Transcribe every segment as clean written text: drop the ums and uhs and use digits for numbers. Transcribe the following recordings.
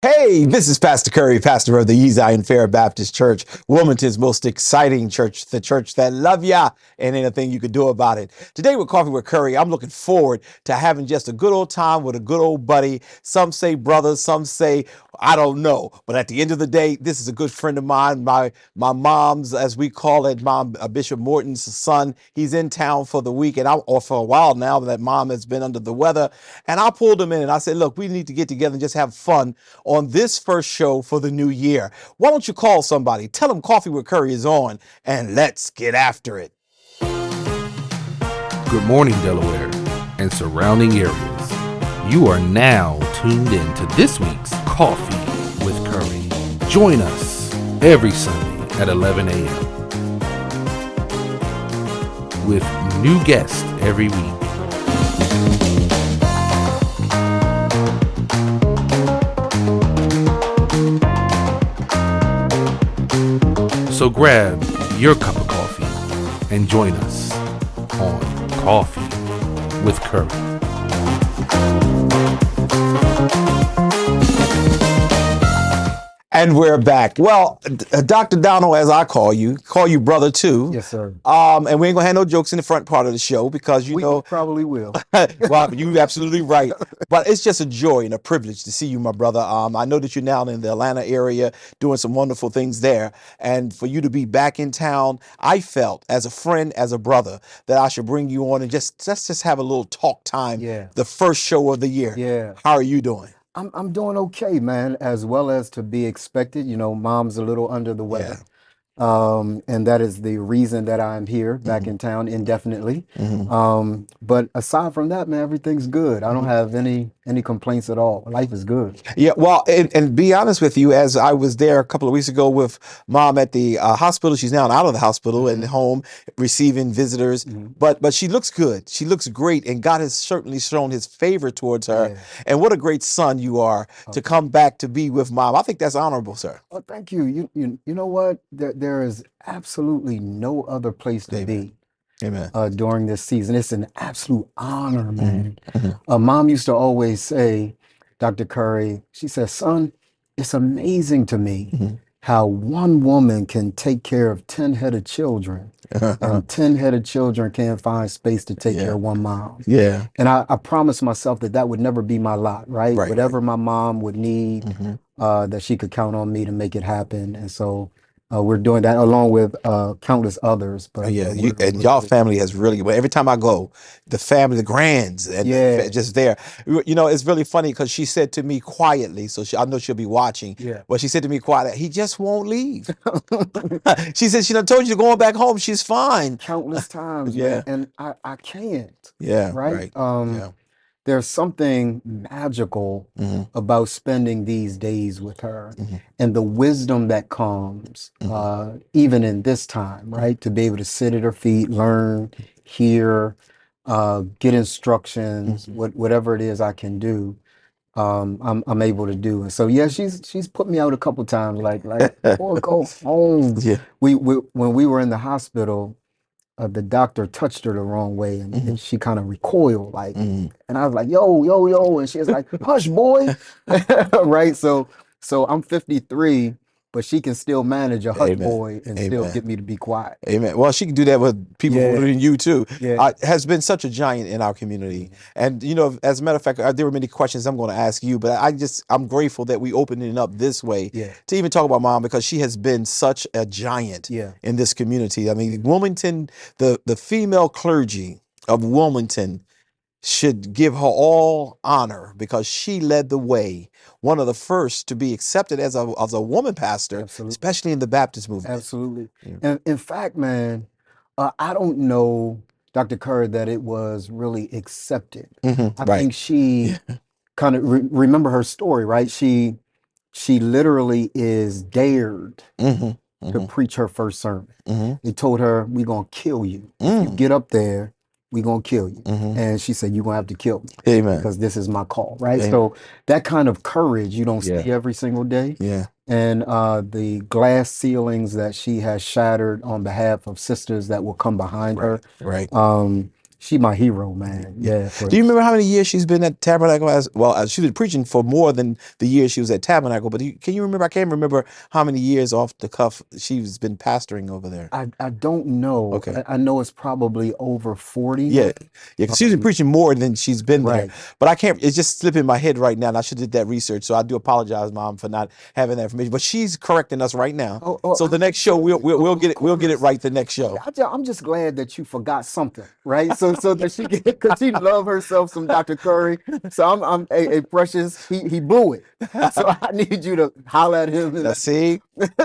Hey, this is Pastor Curry, pastor of the Zion Fair Baptist Church, Wilmington's most exciting church, the church that love ya and anything you can do about it. Today with Coffee with Curry, I'm looking forward to having just a good old time with a good old buddy. Some say brother, some say I don't know, but at the end of the day, this is a good friend of mine. My mom's, as we call it, mom Bishop Morton's son. He's in town for the week, and or for a while now that mom has been under the weather. And I pulled him in and I said, "Look, we need to get together and just have fun on this first show for the new year. Why don't you call somebody? Tell them Coffee with Curry is on, and let's get after it." Good morning, Delaware and surrounding areas. You are now tuned in to this week's Coffee with Curry. Join us every Sunday at 11 a.m. with new guests every week. So grab your cup of coffee and join us on Coffee with Curry. And we're back. Well, Dr. Donald, as I call you brother too. Yes, sir. And we ain't gonna have no jokes in the front part of the show because We probably will. well, you're absolutely right. But it's just a joy and a privilege to see you, my brother. I know that you're now in the Atlanta area doing some wonderful things there. And for you to be back in town, I felt as a friend, as a brother, that I should bring you on and let's just have a little talk time. Yeah. The first show of the year. Yeah. How are you doing? I'm doing okay, man, as well as to be expected. You know, mom's a little under the weather. And that is the reason that I'm here back in town indefinitely. But aside from that, man, everything's good. I don't have any complaints at all. Life is good. Yeah, well, and be honest with you, as I was there a couple of weeks ago with mom at the hospital, she's now out of the hospital and home receiving visitors, but she looks good. She looks great, and God has certainly shown his favor towards her. Yeah. And what a great son you are to come back to be with mom. I think that's honorable, sir. Oh, thank you. You know what? There is absolutely no other place to be Amen. during this season. It's an absolute honor, man. Mom used to always say, Dr. Curry, she says, son, it's amazing to me how one woman can take care of 10 headed children and 10 headed children can't find space to take care of one mom. Yeah. And I promised myself that that would never be my lot, right? Right. Whatever my mom would need, that she could count on me to make it happen. And so we're doing that along with countless others. But And y'all family has really, well, every time I go, the family, the grands, and just there. You know, it's really funny because she said to me quietly, so I know she'll be watching. Yeah. But she said to me quietly, he just won't leave. She said she done told you going back home. She's fine. Countless times, Yeah. man. And I can't. Yeah. Right? Yeah. There's something magical about spending these days with her and the wisdom that comes, even in this time, right? To be able to sit at her feet, learn, hear, get instructions, whatever it is I can do, I'm able to do. And so, yeah, she's put me out a couple times, like, boy, go home. Yeah. When we were in the hospital, the doctor touched her the wrong way and she kind of recoiled and I was like, yo, and she was like, hush, boy. Right. So I'm 53, but she can still manage a hush boy and still get me to be quiet. Amen. Well, she can do that with people older than you too. Yeah. Has been such a giant in our community. And, you know, as a matter of fact, there were many questions I'm going to ask you, but I'm grateful that we opened it up this way to even talk about mom, because she has been such a giant in this community. I mean, Wilmington, the female clergy of Wilmington should give her all honor because she led the way, one of the first to be accepted as a woman pastor, especially in the Baptist movement. Absolutely. And in fact, man, I don't know, Dr. Kerr, that it was really accepted. I think she kind of remember her story, right? She literally is dared to preach her first sermon. They told her, "We're gonna kill you. If you get up there, we're gonna kill you." And she said, "You're gonna have to kill me." Amen. Because this is my call, right? So that kind of courage you don't see every single day. Yeah. And the glass ceilings that she has shattered on behalf of sisters that will come behind her. Right. She my hero, man. Yeah, Do you remember how many years she's been at Tabernacle? She's been preaching for more than the years she was at Tabernacle. But can you remember? I can't remember how many years off the cuff she's been pastoring over there. I don't know. Okay. I know it's probably over 40. Yeah, yeah, 'cause she's been preaching more than she's been there. Right. But I can't. It's just slipping my head right now, and I should have did that research. So I do apologize, Mom, for not having that information. But she's correcting us right now. So the next show we'll get it. We'll get it right the next show. I'm just glad that you forgot something, right? So that she can, because she love herself some Dr. Curry. So I'm a Precious. He blew it. So I need you to holler at him. Now, see,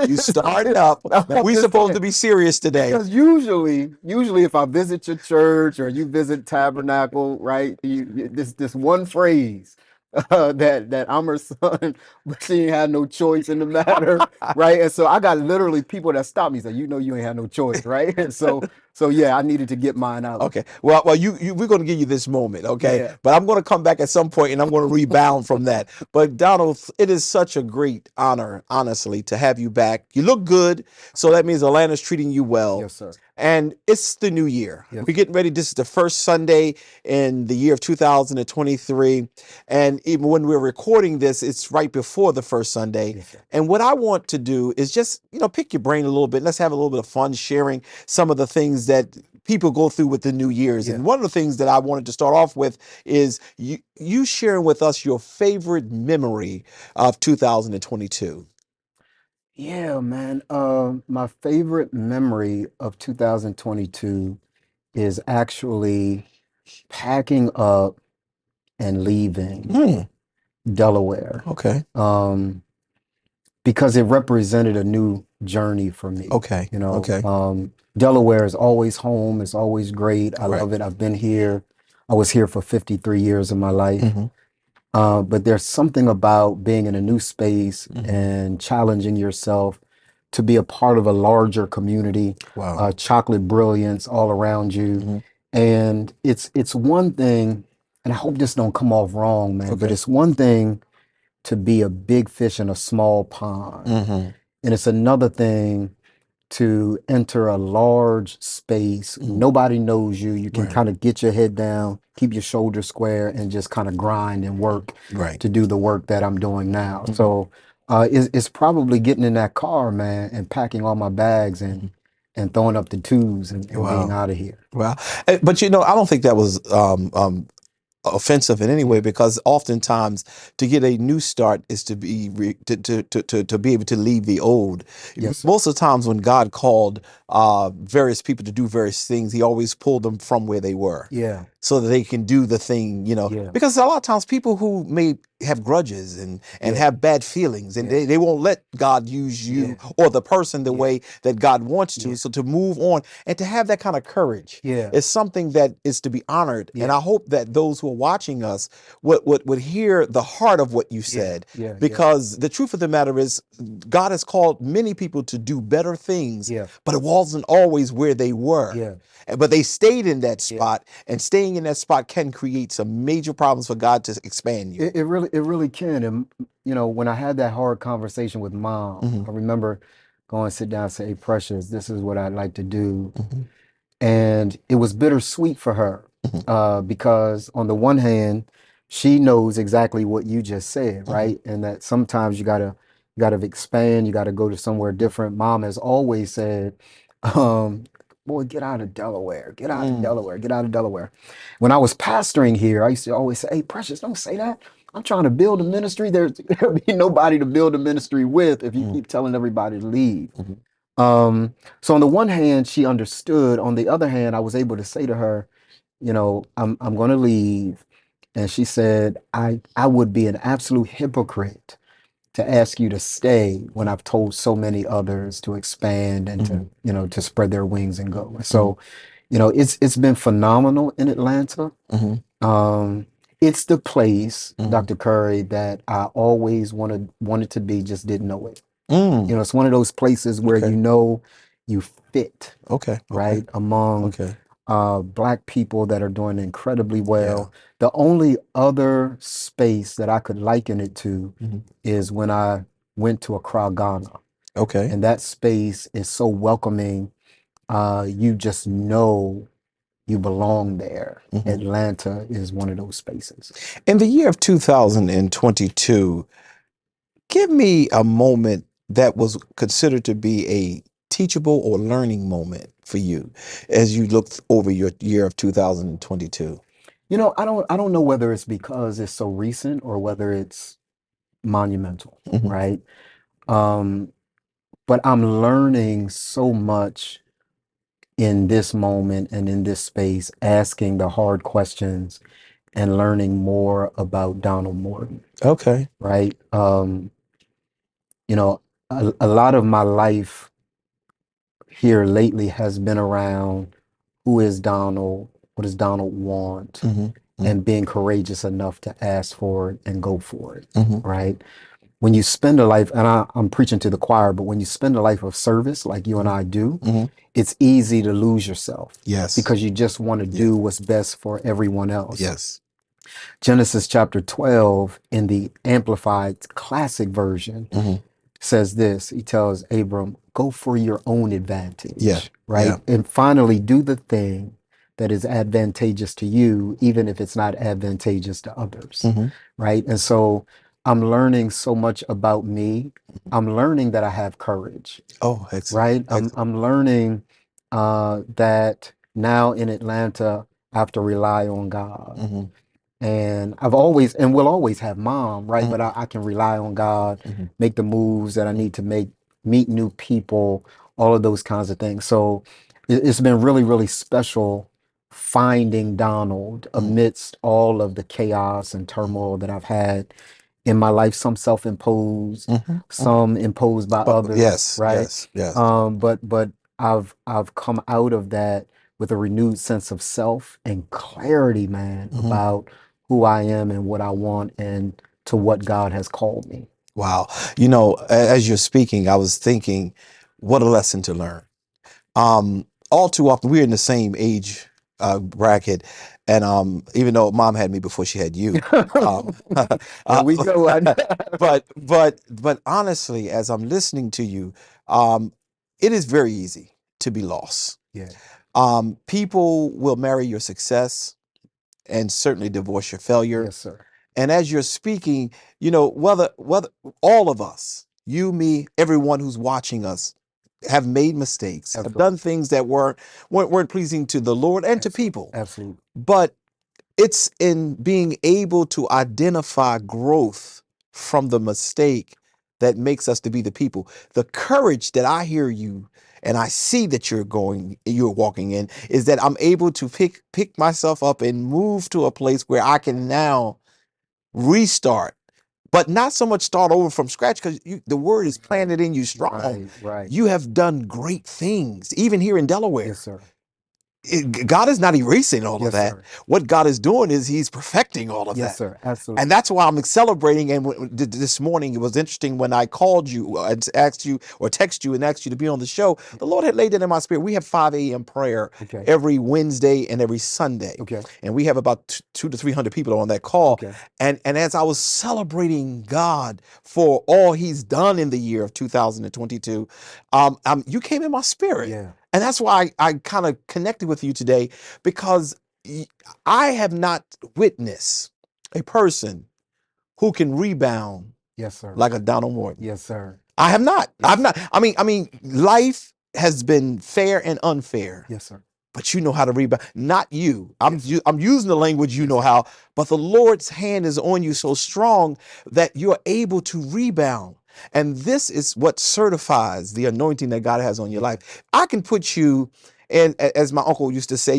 you started up. Now, we just supposed saying. to be serious today. Because usually if I visit your church or you visit Tabernacle, right? This one phrase that I'm her son, but she ain't had no choice in the matter, right? And so I got literally people that stop me and say, you know, you ain't had no choice, right? And so yeah, I needed to get mine out. Okay. Well, we're going to give you this moment, okay? Yeah. But I'm going to come back at some point and I'm going to rebound from that. But Donald, it is such a great honor, honestly, to have you back. You look good, so that means Atlanta's treating you well. Yes, sir. And it's the new year. Yes. We're getting ready. This is the first Sunday in the year of 2023. And even when we're recording this, it's right before the first Sunday. Yes, sir. And what I want to do is just, pick your brain a little bit. Let's have a little bit of fun sharing some of the things that people go through with the New Year's. Yeah. And one of the things that I wanted to start off with is you sharing with us your favorite memory of 2022. Yeah, man. My favorite memory of 2022 is actually packing up and leaving Delaware. Okay. Because it represented a new journey for me. Okay. Okay. Delaware is always home. It's always great. I Right. love it. I've been here. I was here for 53 years of my life. Mhm. But there's something about being in a new space and challenging yourself to be a part of a larger community. Wow. Chocolate brilliance all around you. And it's one thing, and I hope this don't come off wrong, man, but Okay. it's one thing to be a big fish in a small pond. And it's another thing to enter a large space. Nobody knows you. You can Right. kind of get your head down, keep your shoulders square, and just kind of grind and work Right. to do the work that I'm doing now. So it's probably getting in that car, man, and packing all my bags and throwing up the twos and being out of here. Wow. But I don't think that was offensive in any way, because oftentimes to get a new start is to be to be able to leave the old. Yes. Most of the times when God called various people to do various things, he always pulled them from where they were. Yeah. So that they can do the thing, Yeah. because a lot of times people who may have grudges and have bad feelings, and they won't let God use you or the person the way that God wants to. So to move on and to have that kind of courage is something that is to be honored. And I hope that those who are watching us would hear the heart of what you said, because the truth of the matter is God has called many people to do better things, but it wasn't always where they were. But they stayed in that spot, and staying in that spot can create some major problems for God to expand you. It really can. And when I had that hard conversation with Mom, I remember going to sit down and say, "Hey, Precious, this is what I'd like to do." And it was bittersweet for her, because on the one hand, she knows exactly what you just said, right? And that sometimes you gotta expand, you gotta go to somewhere different. Mom has always said, boy, get out of Delaware, get out of Delaware, get out of Delaware. When I was pastoring here, I used to always say, "Hey, Precious, don't say that. I'm trying to build a ministry. There'll be nobody to build a ministry with if you keep telling everybody to leave." So on the one hand, she understood. On the other hand, I was able to say to her, I'm going to leave. And she said, I would be an absolute hypocrite to ask you to stay when I've told so many others to expand and to spread their wings and go. So, it's been phenomenal in Atlanta. It's the place, Dr. Curry, that I always wanted to be, just didn't know it. It's one of those places where you fit, right, among Black people that are doing incredibly well. The only other space that I could liken it to is when I went to Accra, Ghana. And that space is so welcoming. You just know you belong there. Mhm. Atlanta is one of those spaces. In the year of 2022, give me a moment that was considered to be a teachable or learning moment for you as you look over your year of 2022. You know, I don't know whether it's because it's so recent or whether it's monumental, Mhm. right? Um, but I'm learning so much in this moment and in this space, asking the hard questions and learning more about Donald Morton, Okay. right? You know, a lot of my life here lately has been around who is Donald, what does Donald want, Hmm. Hmm. and being courageous enough to ask for it and go for it, Hmm. right? When you spend a life, and I'm preaching to the choir, but when you spend a life of service like you and I do, Hmm. it's easy to lose yourself Yes. because you just want to Yeah. do what's best for everyone else. Yes. Genesis chapter 12 in the Amplified Classic Version Hmm. says this. He tells Abram, go for your own Yeah. advantage, Yeah. right? And finally, do the thing that is advantageous to you, even if it's not advantageous to others, Hmm. right? And so I'm learning so much about me. I'm learning that I have courage, Oh, excellent. right? Excellent. I'm learning that now in Atlanta, I have to rely on God. Hmm. And I've always and will always have mom, right? But Hmm. I can rely on God, Hmm. make the moves that I need to make, meet new people, all of those kinds of things. So it's been really, really special finding Donald amidst all of the chaos and turmoil that I've had in my life, some self-imposed, Hmm. Hmm. some imposed by But others, yes, right? yes, yes. But I've come out of that with a renewed sense of self and clarity, man, Hmm. about who I am and what I want and to what God has called me. Wow. You know, as you're speaking, I was thinking, what a lesson to learn. All too often, we're in the same age bracket, and even though mom had me before she had you, um, There uh, we go. but honestly, as I'm listening to you, um, it is very easy to be lost. Yeah. People will marry your success and certainly divorce your failure. Yes, sir. And as you're speaking, you know, whether all of us, you, me, everyone who's watching us, have made mistakes, have Absolutely. done things that weren't pleasing to the Lord and to Absolutely. people. Absolutely. But it's in being able to identify growth from the mistake that makes us to be the people. The courage that I hear you and I see that you're walking in is that I'm able to pick myself up and move to a place where I can now restart, but not so much start over from scratch because the word is planted in you strong. Right, right. You have done great things, even here in Yes, Delaware. sir. God is not erasing all of Yes, that. sir. What God is doing is He's perfecting all of Yes, that. sir. And Absolutely. that's why I'm celebrating. And this morning, it was interesting when I called you and asked you or text you and asked you to be on the show. The Lord had laid that in my spirit. We have 5 a.m. prayer Okay. every Wednesday and every Sunday. Okay. And we have about 200 to 300 people on that call. Okay. And as I was celebrating God for all He's done in the year of 2022, you came in my spirit. Yeah. And that's why I kind of connected with you today because I have not witnessed a person who can rebound Yes, sir. like a Donald Morton. Yes, sir. I have not. I've Yes, not. sir. I mean, life has been fair and unfair, Yes, sir. but you know how to rebound. Not you. Yes, sir. I'm using the language you Yes, know sir. how, but the Lord's hand is on you so strong that you're able to rebound. And this is what certifies the anointing that God has on your Yeah. life. I can put you, and as my uncle used to say,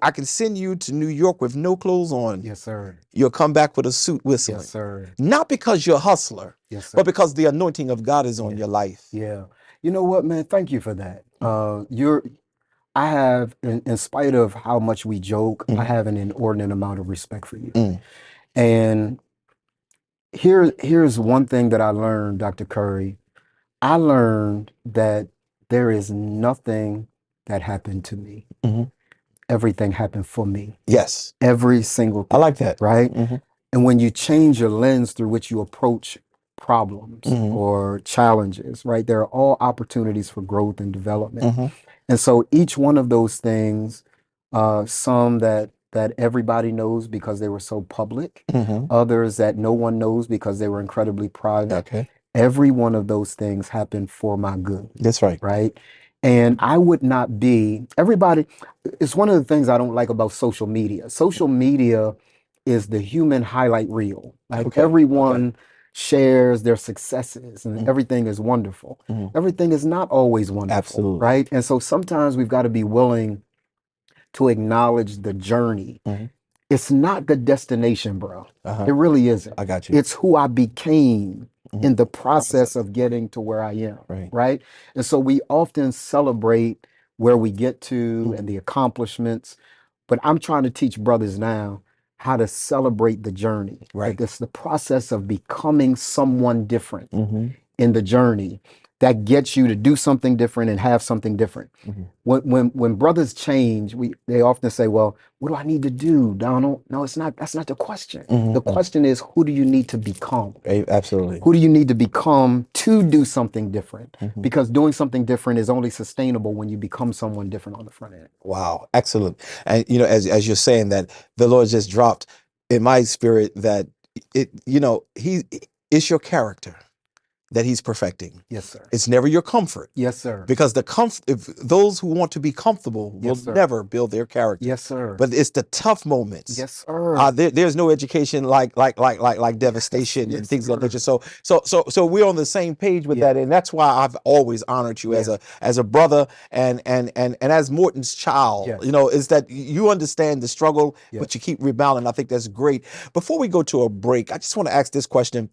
I can send you to New York with no clothes on. Yes, sir. You'll come back with a suit Yes, whistling. sir. Not because you're a hustler, Yes, but sir. because the anointing of God is on Yeah. your life. Yeah. You know what, man? Thank you for that. I have, in spite of how much we joke, I Mm, have an inordinate amount of respect for you. mm, And here's one thing that I learned, Dr. Curry. I learned that there is nothing that happened to me. mhm. Everything happened for me. Yes, Every single I thing, like that. right? Hmm. And when you change your lens through which you approach problems Hmm. or challenges, right? There are all opportunities for growth and development. Hmm. And so each one of those things Some that everybody knows because they were so public, Mm-hmm. others that no one knows because they were incredibly private. Okay. Every one of those things happened for my good, That's right. right? And I would not be everybody. It's one of the things I don't like about social media. Social media is the human highlight reel. Like Okay. everyone shares their successes and Mhm. everything is wonderful. Mhm. Everything is not always wonderful, Absolutely. right? And so sometimes we've got to be willing to acknowledge the journey. Mhm. It's not the destination, bro. Uh-huh. It really isn't. I got you. It's who I became Mhm. in the process of getting to where I am, Right. right? And so we often celebrate where we get to Mhm. and the accomplishments, but I'm trying to teach brothers now how to celebrate the journey. Right. That it's the process of becoming someone different Mm-hmm. in the journey that gets you to do something different and have something different. Mm-hmm. When brothers change, they often say, "Well, what do I need to do, Donald?" No, it's not. That's not the question. Mm-hmm. The question is, who do you need to become? Absolutely. Who do you need to become to do something different? Mhm. Because doing something different is only sustainable when you become someone different on the front end. Wow, excellent. And as you're saying that, the Lord just dropped in my spirit that it's your character that he's perfecting. Yes, sir. It's never your comfort. Yes, sir. Because if those who want to be comfortable will Yes, sir. never build their character. Yes, sir. But it's the tough moments. Yes, sir. There's no education like devastation Yes, and things of that sir. nature. So we're on the same page with Yeah. that, and that's why I've always honored you as a brother and as Morton's child. Yes. Is that you understand the struggle, Yes. but you keep rebounding. I think that's great. Before we go to a break, I just want to ask this question: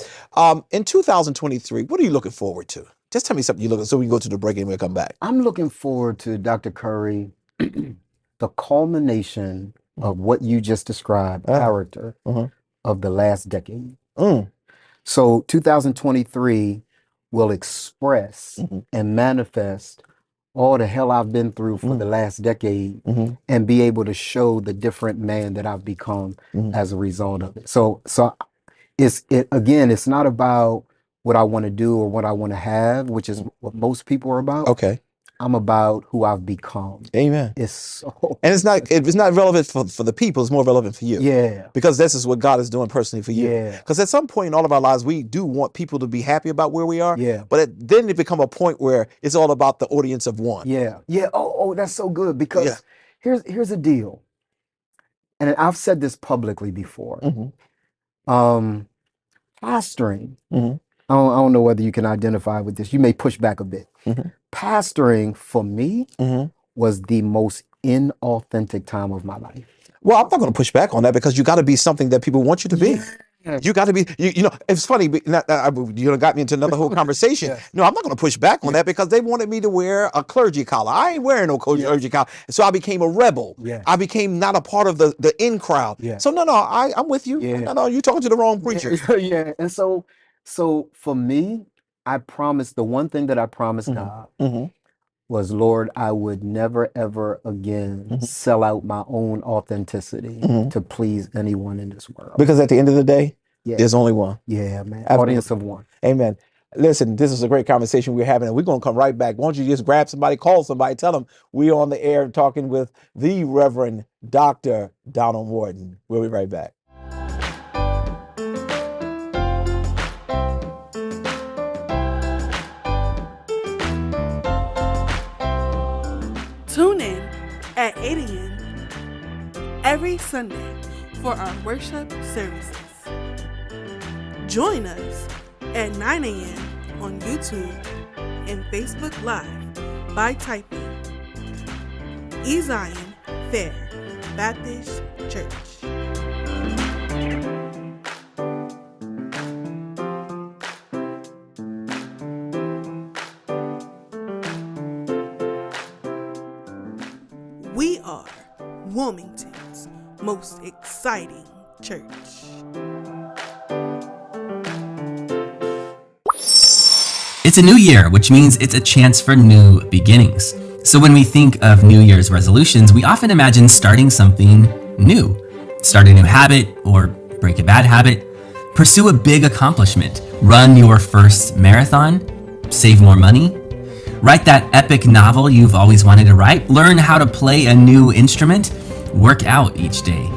in 2023, what are you looking forward to? Just tell me something you're looking so we can go to the break and we'll come back. I'm looking forward to, Dr. Curry, the culmination of what you just described, character Uh-huh. of the last decade. Mm. So 2023 will express Mhm. and manifest all the hell I've been through for the last decade Mhm. and be able to show the different man that I've become Mhm. as a result of it. So it's not about what I want to do or what I want to have, which is what most people are about. Okay. I'm about who I've become. Amen. It's so And it's not relevant for the people. It's more relevant for you. yeah. Because this is what God is doing personally for you. Yeah. Because at some point in all of our lives, we do want people to be happy about where we are. Yeah. But then it become a point where it's all about the audience of one. Yeah. Yeah. Oh, that's so good because Yeah. here's the deal. And I've said this publicly before. Mhm. Pastoring, Mhm. I don't know whether you can identify with this. You may push back a bit. Mhm. Pastoring for me Mhm. was the most inauthentic time of my life. Well, I'm not going to push back on that because you got to be something that people want you to be. Yeah. You got to be, it's funny, but you got me into another whole conversation. Yes. No, I'm not going to push back on that because they wanted me to wear a clergy collar. I ain't wearing no clergy collar. So I became a rebel. Yeah. I became not a part of the in crowd. Yeah. So no, I'm with you. Yeah. No, you're talking to the wrong preacher. Yeah. And so for me, the one thing that I promised God Mm-hmm. was, Lord, I would never, ever again sell out my own authenticity to please anyone in this world. Because at the end of the day, Yeah. there's only one. Yeah, man. Absolutely. Audience of one. Amen. Listen, this is a great conversation we're having, and we're going to come right back. Why don't you just grab somebody, call somebody, tell them we're on the air talking with the Reverend Dr. Donald Morton. We'll be right back. Tune in at 8 a.m. every Sunday for our worship services. Join us at 9 a.m. on YouTube and Facebook Live by typing Zion Fair Baptist Church. We are Wilmington's most exciting church. It's a new year, which means it's a chance for new beginnings. So when we think of New Year's resolutions, we often imagine starting something new. Start a new habit or break a bad habit. Pursue a big accomplishment. Run your first marathon. Save more money. Write that epic novel you've always wanted to write. Learn how to play a new instrument. work out each day.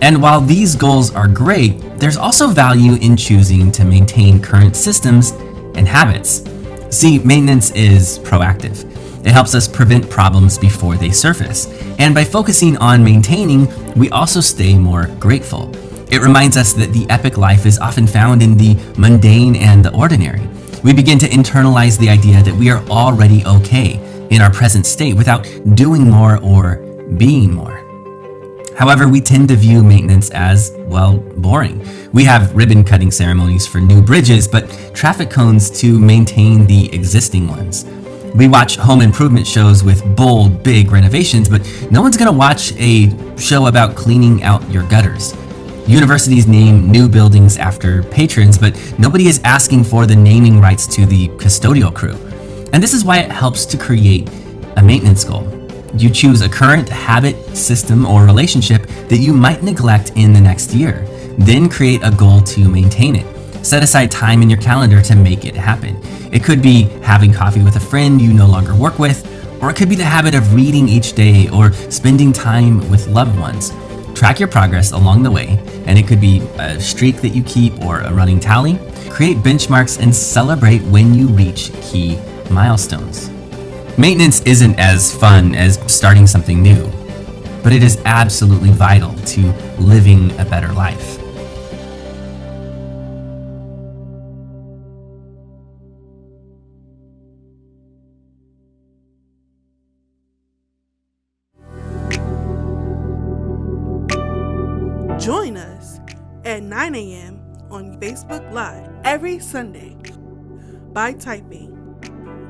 And while these goals are great, there's also value in choosing to maintain current systems and habits. See, maintenance is proactive. It helps us prevent problems before they surface. And by focusing on maintaining, we also stay more grateful. It reminds us that the epic life is often found in the mundane and the ordinary. We begin to internalize the idea that we are already okay in our present state without doing more or being more. However, we tend to view maintenance as, well, boring. We have ribbon cutting ceremonies for new bridges, but traffic cones to maintain the existing ones. We watch home improvement shows with bold, big renovations, but no one's gonna watch a show about cleaning out your gutters. Universities name new buildings after patrons, but nobody is asking for the naming rights to the custodial crew. And this is why it helps to create a maintenance goal. You choose a current habit, system, or relationship that you might neglect in the next year. Then create a goal to maintain it. Set aside time in your calendar to make it happen. It could be having coffee with a friend you no longer work with, or it could be the habit of reading each day or spending time with loved ones. Track your progress along the way, and it could be a streak that you keep or a running tally. Create benchmarks and celebrate when you reach key milestones. Maintenance isn't as fun as starting something new, but it is absolutely vital to living a better life. Join us at 9 a.m. on Facebook Live every Sunday by typing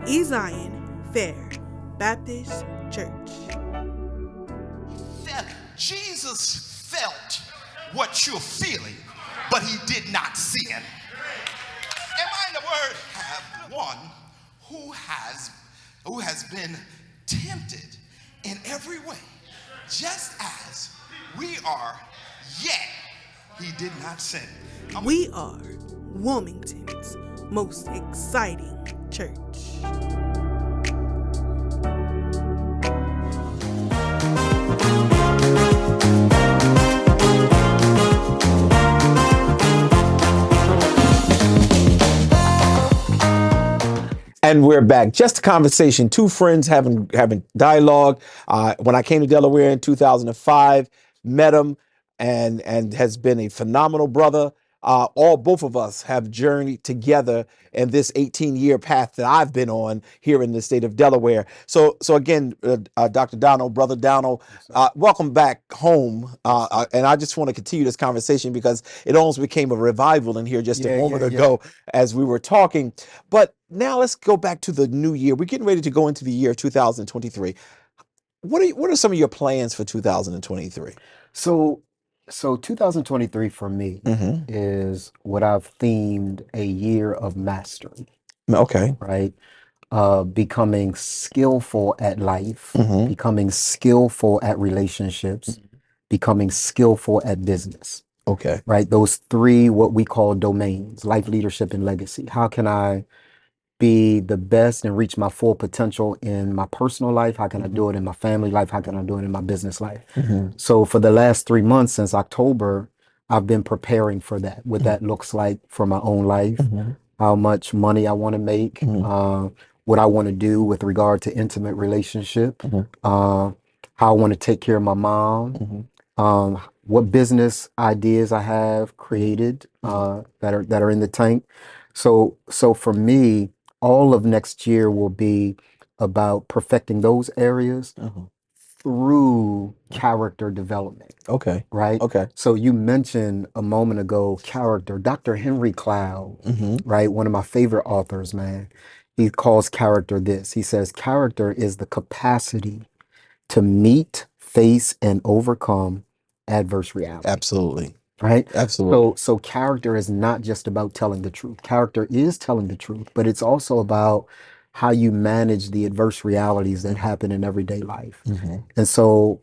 eZion Fair Baptist Church. Jesus felt what you're feeling, but he did not sin. Am I in the word? Have one who has been tempted in every way, just as we are, yet he did not sin. We are Wilmington's most exciting church. And we're back. Just a conversation. Two friends having dialogue. When I came to Delaware in 2005, met him, and has been a phenomenal brother. Both of us have journeyed together in this 18-year path that I've been on here in the state of Delaware. So again, Dr. Donald, Brother Donald, welcome back home. And I just want to continue this conversation because it almost became a revival in here just a moment ago as we were talking. But now let's go back to the new year. We're getting ready to go into the year 2023. What are some of your plans for 2023? So 2023 for me is what I've themed a year of mastery, Okay. right? Becoming skillful at life, becoming skillful at relationships, becoming skillful at business, Okay. right? Those three, what we call domains, life, leadership, and legacy. How can I be the best and reach my full potential in my personal life? How can I do it in my family life? How can I do it in my business life? So for the last 3 months since October, I've been preparing for that, what that looks like for my own life, how much money I want to make, what I want to do with regard to intimate relationship, how I want to take care of my mom, what business ideas I have created that are in the tank. So for me, all of next year will be about perfecting those areas through character development, Okay. right? Okay. So you mentioned a moment ago character. Dr. Henry Cloud, right? One of my favorite authors, man. He calls character this. He says character is the capacity to meet, face, and overcome adverse reality. Absolutely. Right? Absolutely. So character is not just about telling the truth. Character is telling the truth, but it's also about how you manage the adverse realities that happen in everyday life. And so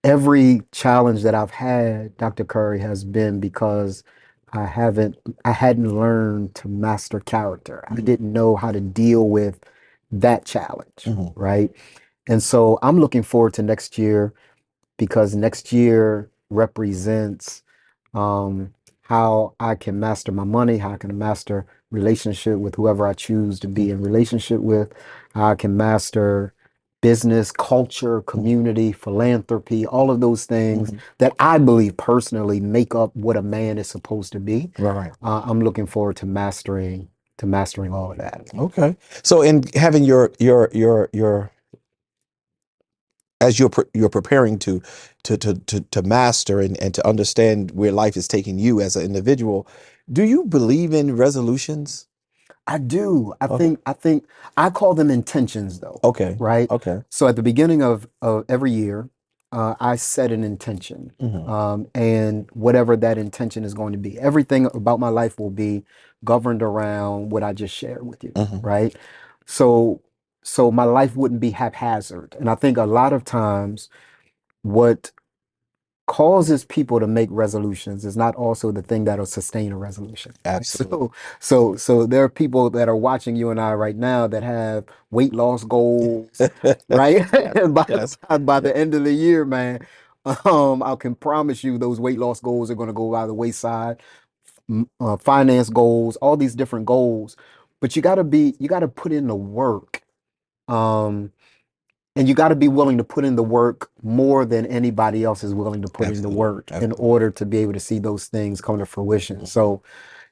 every challenge that I've had, Dr. Curry, has been because I hadn't learned to master character. I didn't know how to deal with that challenge, right? And so I'm looking forward to next year because next year represents how I can master my money, how I can master relationship with whoever I choose to be in relationship with, how I can master business, culture, community, philanthropy, all of those things that I believe personally make up what a man is supposed to be. Right. I'm looking forward to mastering all of that. Okay. So in having your as you're preparing to master and to understand where life is taking you as an individual, do you believe in resolutions? I do. Okay. I think I call them intentions though, Okay. right? Okay. So at the beginning of every year, I set an intention. Hmm. And whatever that intention is going to be, everything about my life will be governed around what I just shared with you, Hmm. right? So so my life wouldn't be haphazard. And I think a lot of times what causes people to make resolutions is not also the thing that'll sustain a resolution. Right? Absolutely. So there are people that are watching you and I right now that have weight loss goals, right? Yes. And Yes. by Yeah. the end of the year, man, I can promise you those weight loss goals are going to go by the wayside. Finance goals, all these different goals, but you got to put in the work. Um, and you got to be willing to put in the work more than anybody else is willing to put in the Absolutely. work in Absolutely. order to be able to see those things come to fruition. So,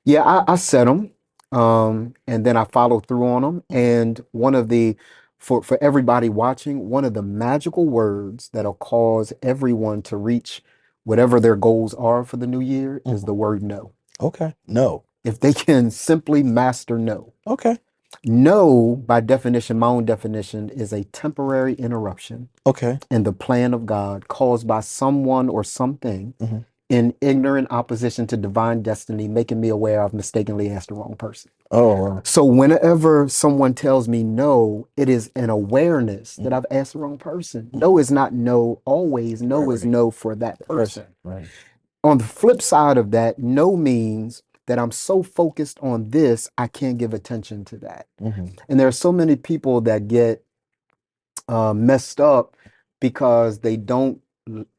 yeah, I set them, and then I follow through on them. And one of the, for everybody watching, one of the magical words that'll cause everyone to reach whatever their goals are for the new year is Mhm. the word no. Okay. No. If they can simply master no. Okay. No, by definition, my own definition, is a temporary interruption Okay. in the plan of God caused by someone or something Hmm. in ignorant opposition to divine destiny, making me aware I've mistakenly asked the wrong person. Oh, wow. So whenever someone tells me no, it is an awareness that Mhm. I've asked the wrong person. No is not no always. No is Right. no for that person. Right. On the flip side of that, no means that I'm so focused on this, I can't give attention to that. Hmm. And there are so many people that get messed up because they don't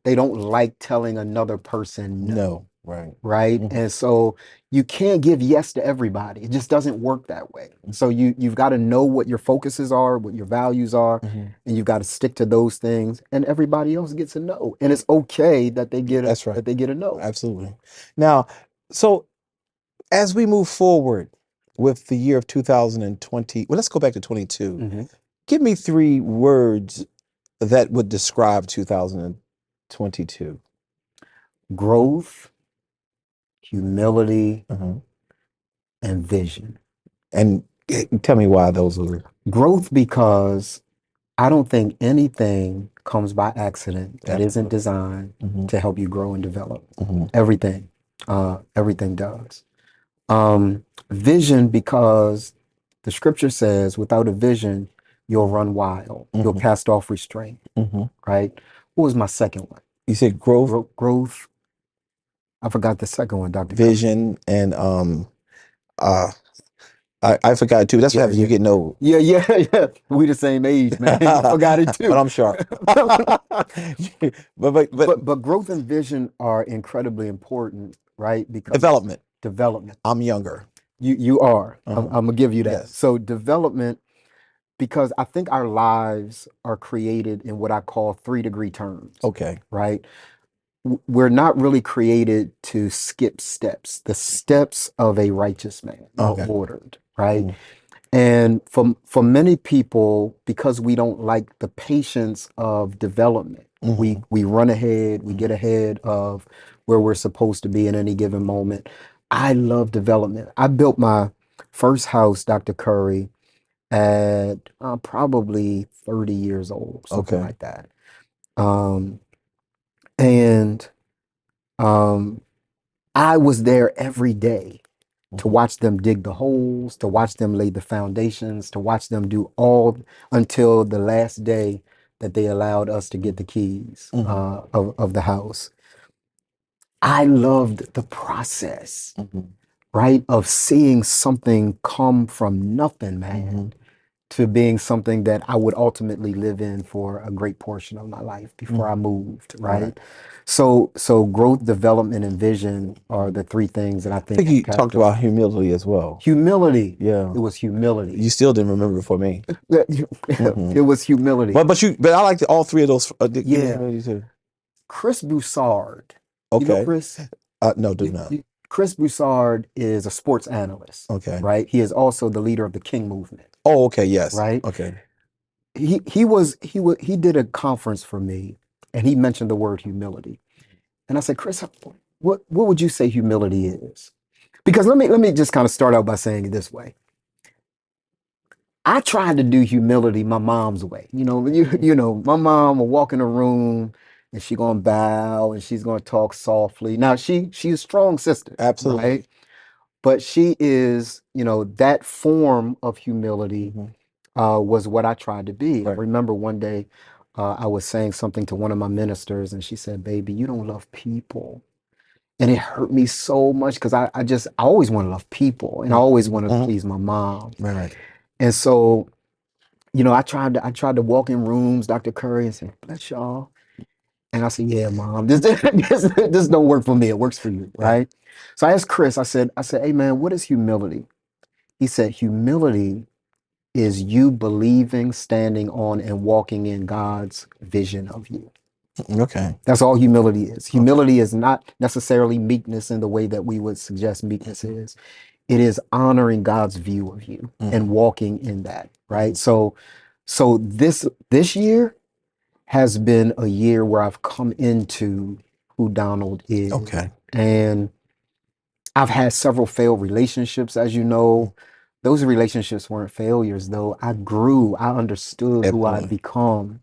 like telling another person no, No. Right. right? Hmm. And so you can't give yes to everybody. It just doesn't work that way. So you've got to know what your focuses are, what your values are, Hmm. and you've got to stick to those things. And everybody else gets a no, and it's okay that That's right. they get a no. Absolutely. Now, so as we move forward with the year of 2020, well, let's go back to 22. Mhm. Give me 3 words that would describe 2022. Growth, humility, Uh-huh. and vision. And tell me why those were. Growth because I don't think anything comes by accident that isn't Absolutely. designed Hmm. to help you grow and develop. Hmm. Everything, everything does. Vision because the scripture says, without a vision, you'll run wild. You'll Hmm. cast off restraint, Hmm. right? What was my second one? You said growth, Growth. I forgot the second one, Dr. Curry. vision, and uh I forgot too. That's what Yeah, happens when you yeah. get old. Yeah. We the same age, man. I forgot it But too. I'm sharp. But But growth and vision are incredibly important, right? Because development. development. I'm younger. You are. Uh-huh. I'm gonna give you that. Yes. So development, because I think our lives are created in what I call 3-degree terms, Okay. right? We're not really created to skip steps. The steps of a righteous man are Okay. ordered, right? Mhm. And for many people, because we don't like the patience of development, Mhm. we run ahead, we get ahead of where we're supposed to be in any given moment. I love development. I built my first house, Dr. Curry, at probably 30 years old, something Okay. like that. Um, and um, I was there every day to Mhm. watch them dig the holes, to watch them lay the foundations, to watch them do all until the last day that they allowed us to get the keys Mhm. of the house. I loved the process, Mhm. right, of seeing something come from nothing, man, Mhm. to being something that I would ultimately live in for a great portion of my life before I moved, right? So growth, development, and vision are the three things that I I think think have you talked characterized. about humility as well. Humility. Yeah. It was humility. You still didn't remember for me. It was humility. But I like all three of those. Give me Yeah. humility too. Chris Broussard. You know Okay. Chris? No, do not. Chris Broussard is a sports analyst, Okay. right? He is also the leader of the King movement, Oh, okay. Yes. right? Okay. He did a conference for me, and he mentioned the word humility. And I said, Chris, what would you say humility is? Because let me just kind of start out by saying it this way. I tried to do humility my mom's way. You know, my mom will walk in a room and she's gonna bow and she's gonna talk softly. Now she's a strong sister, Absolutely. right? But she is, you know, that form of humility was what I tried to be. I Right. remember one day I was saying something to one of my ministers, and she said, "Baby, you don't love people." And it hurt me so much because I always want to love people and I always want to please my mom. Right. And so, you know, I tried to walk in rooms, Dr. Curry, and say, "Bless y'all." And I said, "Yeah, mom, this don't work for me. It works for you, Yeah. right?" So I asked Chris, I said, "Hey man, what is humility?" He said, "Humility is you believing, standing on, and walking in God's vision of you." Okay. That's all humility is. Humility is not necessarily meekness in the way that we would suggest meekness is. It is honoring God's view of you and walking in that, right? So this year has been a year where I've come into who Donald is. Okay. And I've had several failed relationships, as you know. Those relationships weren't failures, though. I grew, I understood who I'd Absolutely. become,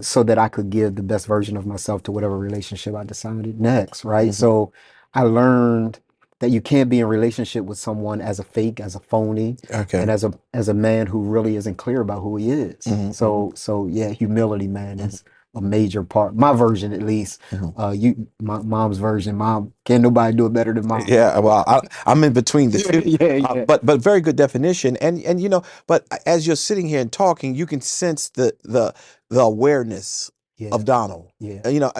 so that I could give the best version of myself to whatever relationship I decided next, right? So I learned that you can't be in relationship with someone as a fake, as a phony, Okay. and as a man who really isn't clear about who he is. So yeah, humility, man, is a major part. My version, at least. My mom's version. Mom, can't nobody do it better than mom. Yeah, well, I'm in between the two. Yeah. But very good definition. And you know, but as you're sitting here and talking, you can sense the awareness Yeah. of Donald. Yeah. You know,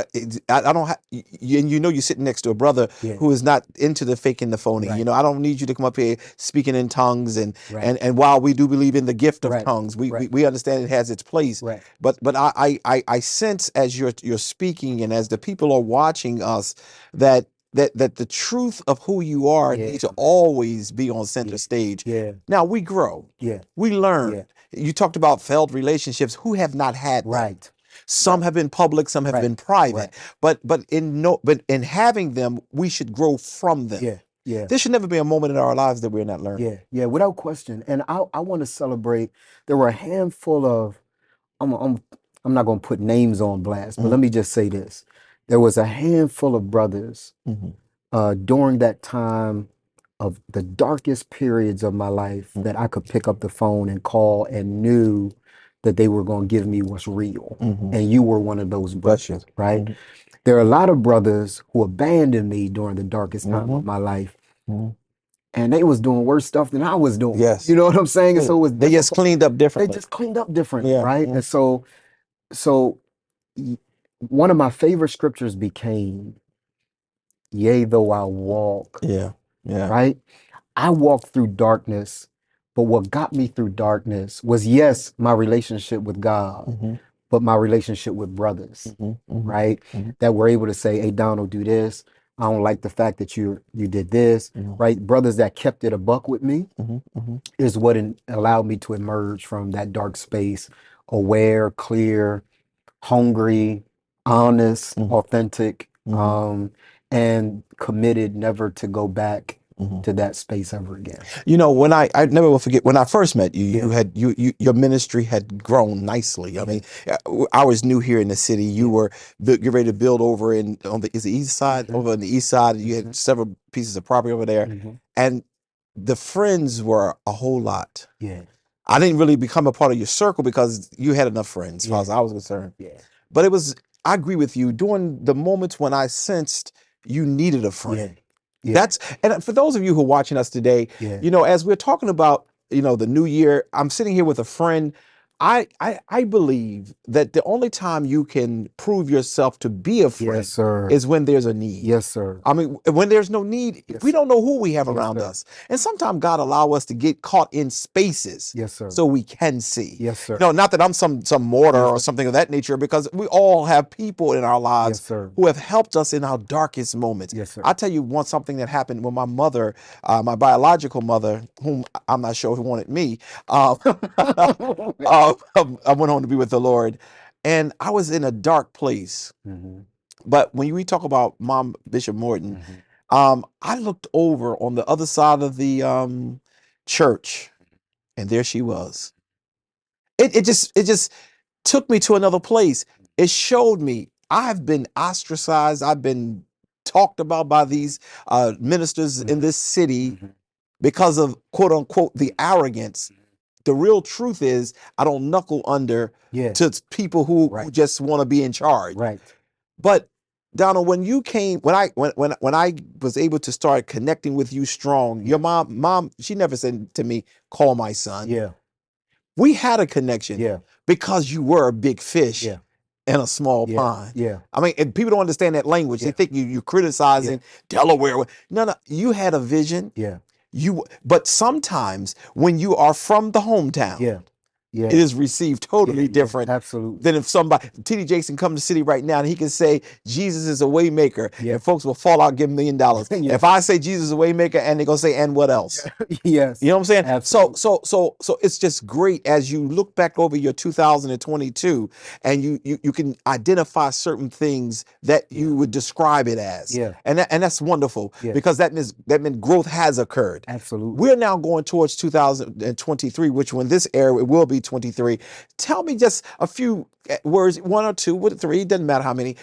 I don't have, and you know, you're sitting next to a brother Yeah. who is not into the fake and the phony. Right. You know, I don't need you to come up here speaking in tongues Right. and while we do believe in the gift of Right. tongues, Right. we understand it has its place. Right. But I sense as you're speaking and as the people are watching us that the truth of who you are Yeah. needs to always be on center stage. Yeah. Now we grow. Yeah. We learn. Yeah. You talked about failed relationships. Who have not had them? Right. Some have been public, some have Right. been private. Right. But in having them, we should grow from them. Yeah. Yeah. There should never be a moment in our lives that we're not learning. Yeah. Yeah. Without question. And I want to celebrate. There were a handful of. I'm not going to put names on blast, but let me just say this: there was a handful of brothers during that time of the darkest periods of my life that I could pick up the phone and call and knew that they were going to give me what's real. And you were one of those Bless you. brothers, right? There are a lot of brothers who abandoned me during the darkest time of my life. And they was doing worse stuff than I was doing. Yes. You know what I'm saying? And so it was They just cleaned up they differently. just cleaned up different, Yeah. right? And so one of my favorite scriptures became, "Yea, though I walk," Yeah. Yeah. right? I walked through darkness, but what got me through darkness was, yes, my relationship with God, but my relationship with brothers, right? That were able to say, "Hey, Donald, do this. I don't like the fact that you did this," right? Brothers that kept it a buck with me is what allowed me to emerge from that dark space, aware, clear, hungry, honest, authentic, and committed never to go back to that space ever again. You know, when I never will forget when I first met you, your ministry had grown nicely. I mean, I was new here in the city. You were getting ready to build over on the east side, over on the east side. You had several pieces of property over there, and the friends were a whole lot. Yeah. I didn't really become a part of your circle because you had enough friends, as far as I was concerned. Yeah. But I agree with you, during the moments when I sensed you needed a friend. Yeah. And for those of you who are watching us today, Yeah. you know, as we're talking about the new year. I'm sitting here with a friend. I believe that the only time you can prove yourself to be a friend Yes, sir. is when there's a need. Yes, sir. I mean, when there's no need, Yes, we don't know who we have Yes, around sir. us. And sometimes God allow us to get caught in spaces Yes, sir. so we can see. Yes, sir. Not that I'm some martyr Yes, or sir. something of that nature, because we all have people in our lives Yes, sir. who have helped us in our darkest moments. Yes, sir. I'll tell you something that happened when my mother, my biological mother, whom I'm not sure who wanted me, I went home to be with the Lord, and I was in a dark place. Mhm. But when we talk about Mom Bishop Morton, Mhm. I looked over on the other side of the church, and there she was. It just took me to another place. It showed me I've been ostracized. I've been talked about by these ministers in this city Mhm. because of quote unquote the arrogance. The real truth is I don't knuckle under Yeah. to people who Right. just want to be in charge. Right. But Donald, when you came, when I was able to start connecting with you strong, your mom, she never said to me, "Call my son." Yeah. We had a connection Yeah. because you were a big fish Yeah. in a small Yeah. pond. Yeah. I mean, and people don't understand that language. They Yeah. think you're criticizing Delaware. No, you had a vision. Yeah. But sometimes when you are from the hometown, Yeah. Yeah. it is received totally Yeah. different Absolutely. than if somebody, T.D. Jackson, come to the city right now and he can say Jesus is a way maker, Yeah. and folks will fall out, give $1 million. Yeah. If I say Jesus is a way maker, and they're gonna say, and what else? Yes. You know what I'm saying? Absolutely. So it's just great as you look back over your 2022 and you can identify certain things that you would describe it as. Yeah. And that's wonderful Yeah. because that means growth has occurred. Absolutely. We're now going towards 2023, which when this air it will be 23. Tell me just a few words, one or two, with three, doesn't matter how many.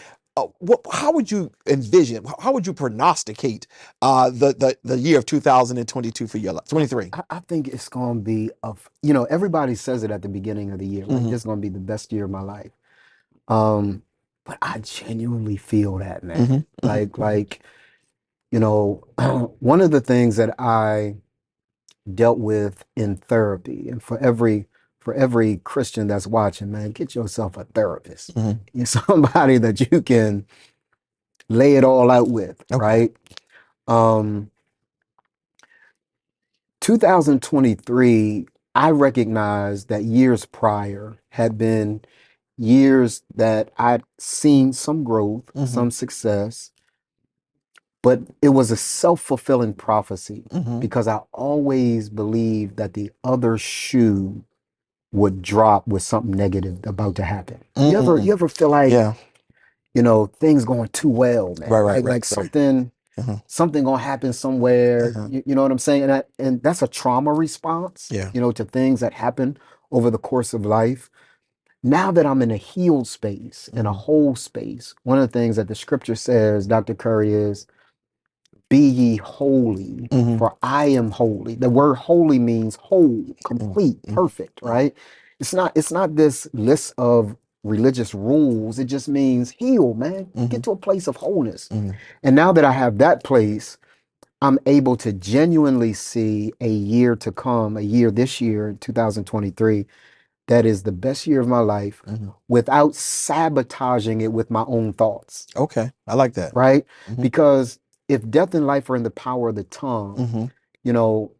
How would you envision? How would you prognosticate the year of 2022 for your life? 23. I think it's going to be everybody says it at the beginning of the year, like this is going to be the best year of my life. But I genuinely feel that, man. Like one of the things that I dealt with in therapy, and for every Christian that's watching, man, get yourself a therapist. You're somebody that you can lay it all out with, Okay. right? 2023, I recognized that years prior had been years that I'd seen some growth, some success, but it was a self-fulfilling prophecy because I always believed that the other shoe would drop with something negative about to happen. You ever feel like Yeah. things going too well, man? Right. Like something gonna happen somewhere. You know what I'm saying? And that's a trauma response, Yeah. to things that happen over the course of life. Now that I'm in a healed space, in a whole space, one of the things that the scripture says, Dr. Curry, is be ye holy, for I am holy. The word holy means whole, complete, perfect, right? It's not this list of religious rules. It just means heal, man. Get to a place of wholeness. And now that I have that place, I'm able to genuinely see a year to come, a year this year, 2023, that is the best year of my life without sabotaging it with my own thoughts. Okay. I like that. Right? Because if death and life are in the power of the tongue,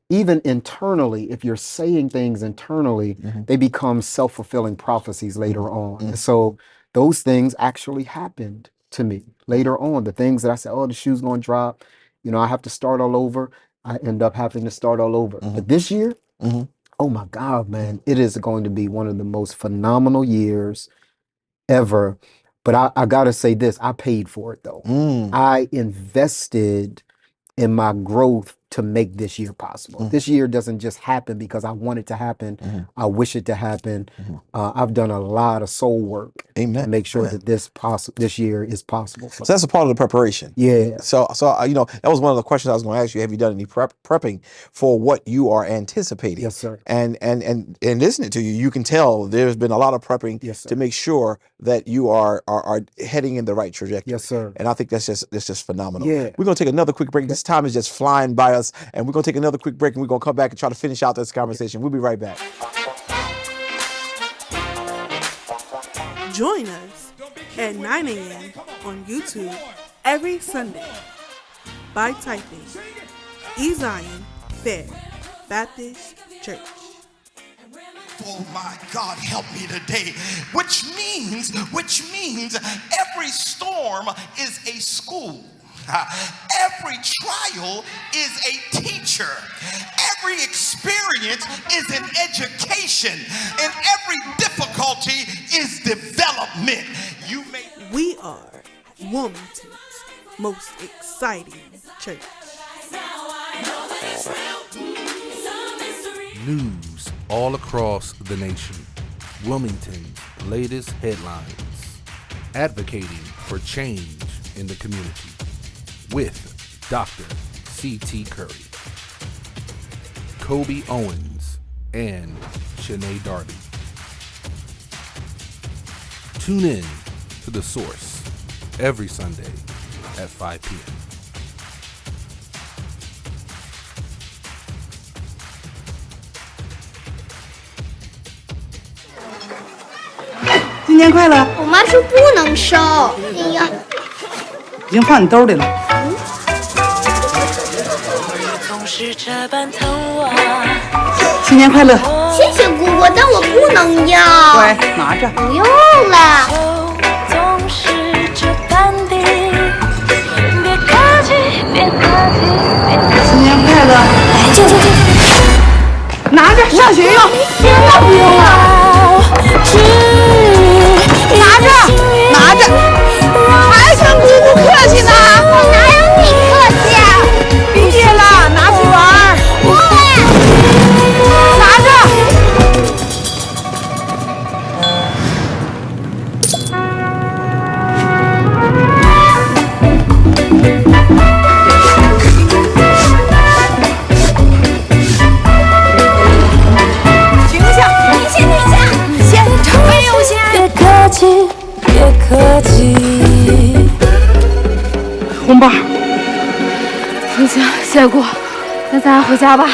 even internally, if you're saying things internally, they become self-fulfilling prophecies later on. And so those things actually happened to me later on. The things that I said, oh, the shoe's going to drop, I have to start all over. I end up having to start all over. But this year, oh my God, man, it is going to be one of the most phenomenal years ever. But I got to say this, I paid for it though. I invested in my growth to make this year possible. This year doesn't just happen because I want it to happen. I wish it to happen. I've done a lot of soul work to make sure that this year is possible. So that's a part of the preparation. Yeah. So that was one of the questions I was going to ask you. Have you done any prepping for what you are anticipating? Yes, sir. And listening to you, you can tell there's been a lot of prepping to make sure that you are heading in the right trajectory. Yes, sir. And I think that's just phenomenal. Yeah. We're going to take another quick break. This time is just flying by us. us. And we're going to take another quick break, and we're going to come back and try to finish out this conversation. We'll be right back. Join us at 9 a.m. on YouTube every Sunday by typing Zion Fair Baptist Church. Oh my God, help me today. Which means every storm is a school. Every trial is a teacher. Every experience is an education. And every difficulty is development. We are Wilmington's most exciting church. News all across the nation. Wilmington's latest headlines. Advocating for change in the community. With Dr. C.T. Curry, Kobe Owens, and Shanae Darby. Tune in to The Source every Sunday at 5 p.m. 新年快乐！我妈说不能收。哎呀，已经放你兜里了。新年快乐！谢谢姑姑，但我不能要。乖，拿着。不用了。新年快乐！拿着上学用。那不用了。拿着，还跟姑姑客气呢。我哪有你客气啊？毕业了，拿去玩。不会。拿着。停下！先没有先。别客气。红包。行，谢谢姑，那咱回家吧。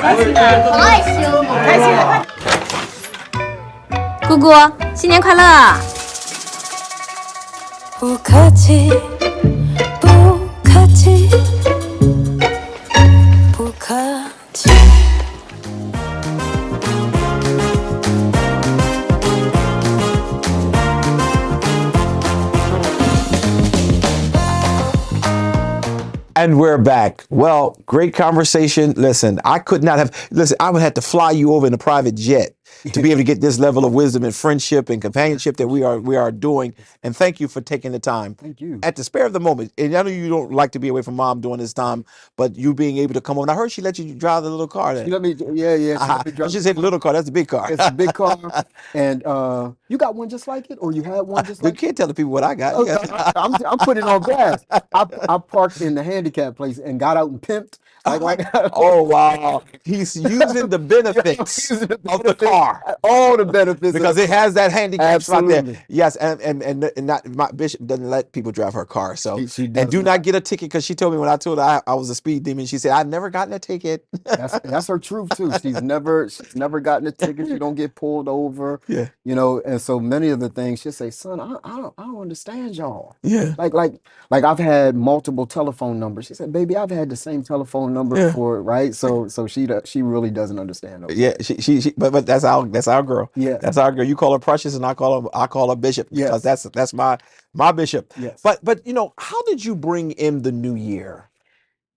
开心，开心。姑姑，新年快乐！不客气，不客气，不客气。And we're back. Well, great conversation. Listen, I would have to fly you over in a private jet to be able to get this level of wisdom and friendship and companionship that we are doing. And thank you for taking the time. Thank you. At the spare of the moment. And I know you don't like to be away from mom during this time, but you being able to come on. I heard she let you drive the little car there. She let me, yeah. She let me drive. She said the little car. That's the big car. It's a big car. And you got one just like it? Or you had one just like it? You can't tell the people what I got. Okay, I'm putting it on gas. I parked in the handicap place and got out and pimped. Oh, wow. He's using the benefits of the car. All the benefits. Because it has that handicap spot there. Absolutely. Yes, and not my bishop doesn't let people drive her car. So She and do does not get a ticket, because she told me when I told her I was a speed demon, she said I've never gotten a ticket. That's her truth too. She's never gotten a ticket. She don't get pulled over. Yeah. You know, and so many of the things she'll say, son, I don't understand y'all. Yeah. Like I've had multiple telephone numbers. She said, baby, I've had the same telephone number for right. So she really doesn't understand those. Yeah, she but that's our girl. Yeah. That's our girl. You call her Precious and I call her Bishop, because that's my bishop. Yes. But you know, how did you bring in the new year?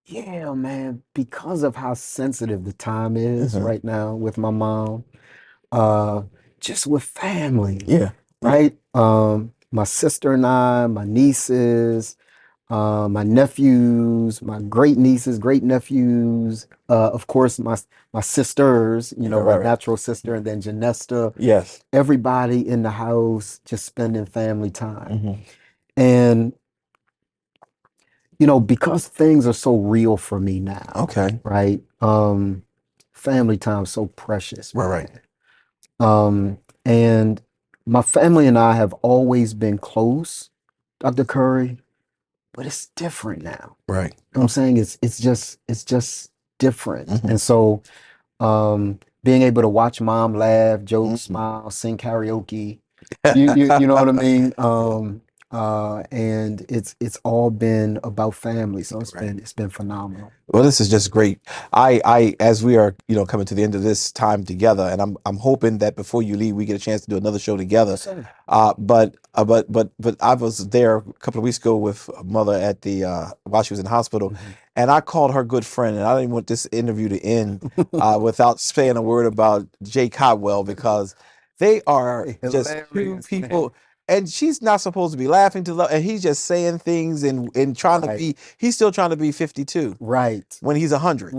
Yeah, man, because of how sensitive the time is right now with my mom, just with family. Yeah. Right? My sister and I, my nieces, my nephews, my great nieces, great nephews, of course, my sisters, you know, my natural sister, and then Janesta. Yes. Everybody in the house just spending family time. And, you know, because things are so real for me now. Okay. Right? Family time is so precious. Right. And my family and I have always been close, Dr. Curry, but it's different now. Right. You know what I'm saying? It's just different. Mhm. And so being able to watch mom laugh, joke, Mhm. smile, sing karaoke, you know what I mean? And it's all been about family. So Right. it's been phenomenal. Well, this is just great. As we are, coming to the end of this time together, and I'm hoping that before you leave, we get a chance to do another show together. Yes, sir. But I was there a couple of weeks ago with mother at the while she was in the hospital, and I called her good friend, and I didn't want this interview to end without saying a word about Jay Cotwell, because they are just two Hilarious, man. people. And she's not supposed to be laughing to love, and he's just saying things and trying to Right. be. He's still trying to be 52 Right. when he's 100.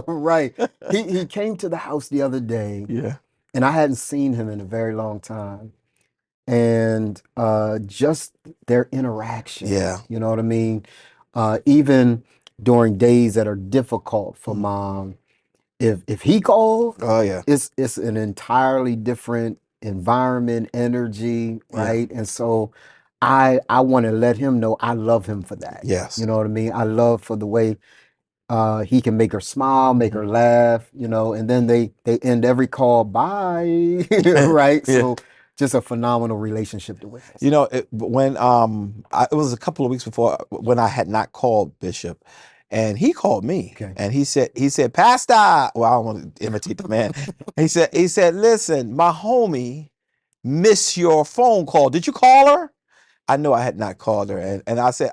Right. He came to the house the other day, Yeah. and I hadn't seen him in a very long time. And just their interaction, Yeah. you know what I mean? Even during days that are difficult for Mhm. mom, if he called, Oh yeah. it's an entirely different environment, energy, Yeah. right? And so I want to let him know I love him for that. Yes. You know what I mean? I love for the way he can make her smile, make her laugh, and then they end every call, bye, right? Yeah. So just a phenomenal relationship to witness. When it was a couple of weeks before when I had not called Bishop, and he called me, Okay. and he said, Pastor. Well, I don't want to imitate the man. he said, listen, my homie missed your phone call. Did you call her? I know I had not called her, and I said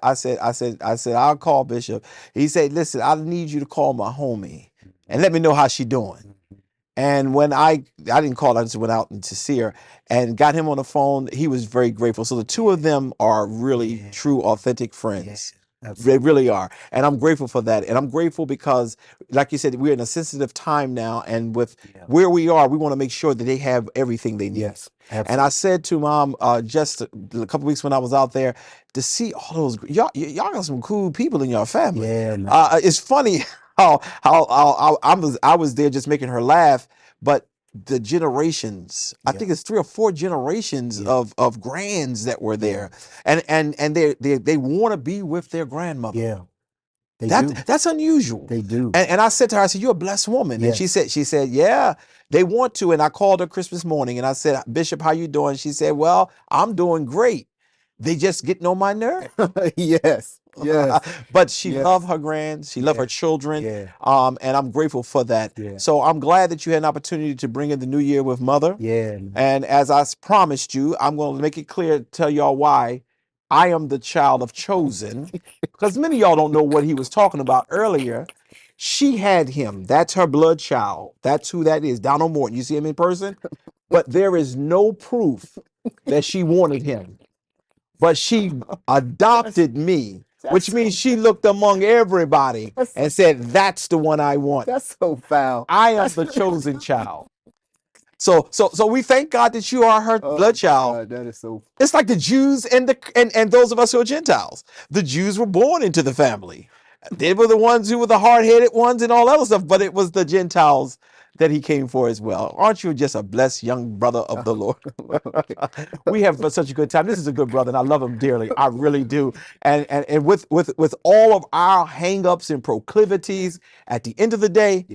I'll call Bishop. He said, listen, I need you to call my homie and let me know how she doing. And when I didn't call, I just went out and to see her and got him on the phone. He was very grateful. So the two of them are really true, authentic friends. They really are. And I'm grateful for that. And I'm grateful because, like you said, we're in a sensitive time now. And with where we are, we want to make sure that they have everything they need. Yes, And I said to mom just a couple weeks when I was out there to see all those, y'all got some cool people in your family. Yeah, man. It's funny how I was there just making her laugh, but the generations, I think it's 3 or 4 generations of grands that were there, and they want to be with their grandmother. Yeah, they do. That's unusual. They do. And I said to her, I said, you're a blessed woman. And she said, yeah, they want to. And I called her Christmas morning and I said, Bishop, how you doing? She said, well, I'm doing great. They just getting on my nerve. Yes. But she loved her grands. She loved her children. Yeah. And I'm grateful for that. Yeah. So I'm glad that you had an opportunity to bring in the new year with mother. Yeah. And as I promised you, I'm going to make it clear, tell y'all why I am the child of chosen. Because many of y'all don't know what he was talking about earlier. She had him. That's her blood child. That's who that is. Donald Morton. You see him in person? But there is no proof that she wanted him. But she adopted me, which means she looked among everybody and said, that's the one I want. That's so foul. I am the chosen child. So we thank God that you are her blood child. God, that is so. It's like the Jews and those of us who are Gentiles. The Jews were born into the family. They were the ones who were the hard-headed ones and all that other stuff, but it was the Gentiles that he came for as well. Aren't you just a blessed young brother of the Lord? We have such a good time. This is a good brother, and I love him dearly. I really do. And with all of our hang-ups and proclivities, at the end of the day,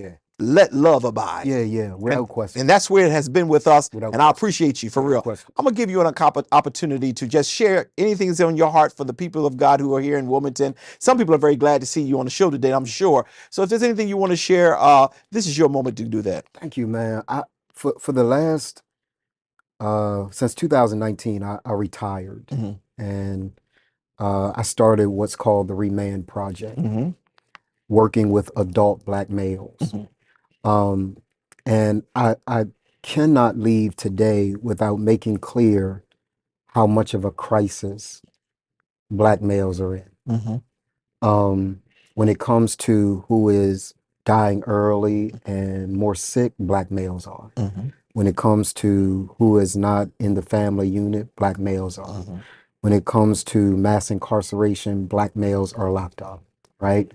let love abide. Yeah, without question. And that's where it has been with us. Without and I appreciate you for real. question. I'm going to give you an opportunity to just share anything that's on your heart for the people of God who are here in Wilmington. Some people are very glad to see you on the show today, I'm sure. So if there's anything you want to share, this is your moment to do that. Thank you, man. For the last since 2019, I retired, and I started what's called the Remand Project, working with adult Black males. And I cannot leave today without making clear how much of a crisis Black males are in. When it comes to who is dying early and more sick, Black males are. When it comes to who is not in the family unit, Black males are. When it comes to mass incarceration, Black males are locked up, right?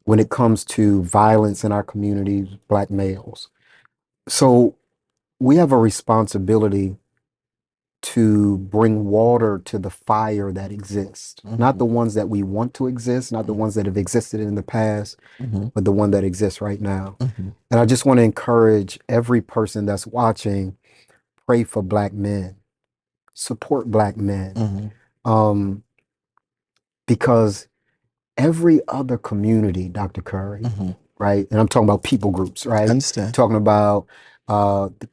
When it comes to violence in our communities, Black males. So we have a responsibility to bring water to the fire that exists, not the ones that we want to exist, not the ones that have existed in the past, but the one that exists right now. And I just want to encourage every person that's watching, pray for Black men, support Black men, because every other community, Dr. Curry, right? And I'm talking about people groups, right? Understand. Talking about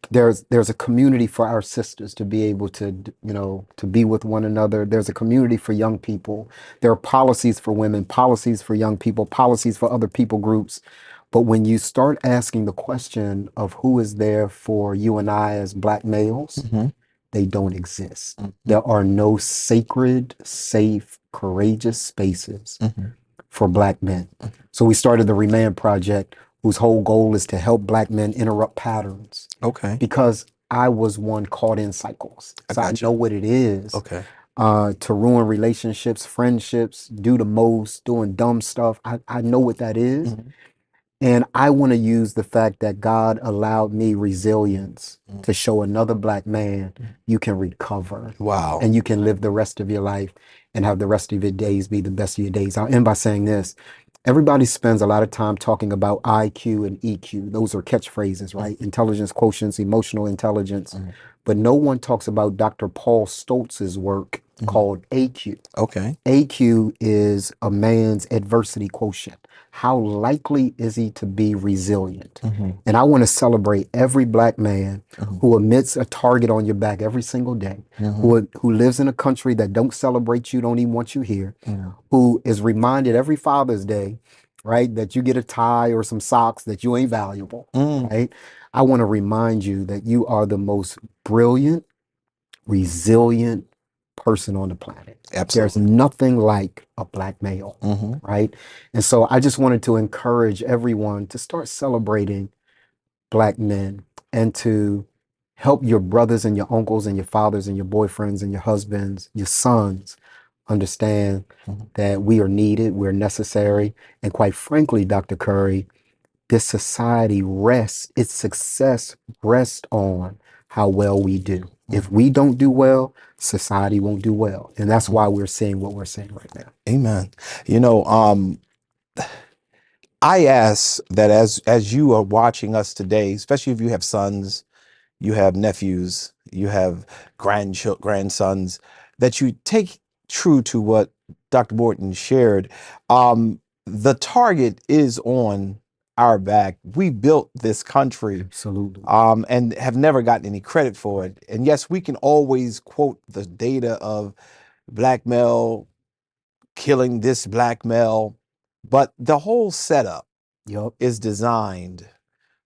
there's a community for our sisters to be able to, to be with one another. There's a community for young people. There are policies for women, policies for young people, policies for other people groups. But when you start asking the question of who is there for you and I as Black males, they don't exist. There are no sacred, safe, courageous spaces for Black men. So we started the Remand Project, whose whole goal is to help Black men interrupt patterns. Okay. Because I was one caught in cycles. So I know what it is Okay. to ruin relationships, friendships, do the most, doing dumb stuff. I know what that is. And I want to use the fact that God allowed me resilience to show another Black man you can recover. Wow. And you can live the rest of your life and have the rest of your days be the best of your days. I'll end by saying this. Everybody spends a lot of time talking about IQ and EQ. Those are catchphrases, right? Intelligence quotients, emotional intelligence. But no one talks about Dr. Paul Stoltz's work called AQ. Okay. AQ is a man's adversity quotient. How likely is he to be resilient? And I want to celebrate every Black man who emits a target on your back every single day, who lives in a country that don't celebrate you, don't even want you here, who is reminded every Father's Day, right, that you get a tie or some socks, that you ain't valuable, right? I want to remind you that you are the most brilliant, resilient person on the planet. Absolutely. There's nothing like a Black male, right? And so I just wanted to encourage everyone to start celebrating Black men and to help your brothers and your uncles and your fathers and your boyfriends and your husbands, your sons, understand that we are needed, we're necessary. And quite frankly, Dr. Curry, this society its success rests on how well we do. If we don't do well, society won't do well. And that's why we're seeing what we're seeing right now. Amen. I ask that as you are watching us today, especially if you have sons, you have nephews, you have grandsons, that you take true to what Dr. Morton shared. The target is on our back. We built this country. Absolutely. And have never gotten any credit for it. And yes, we can always quote the data of Black male killing this Black male, but the whole setup is designed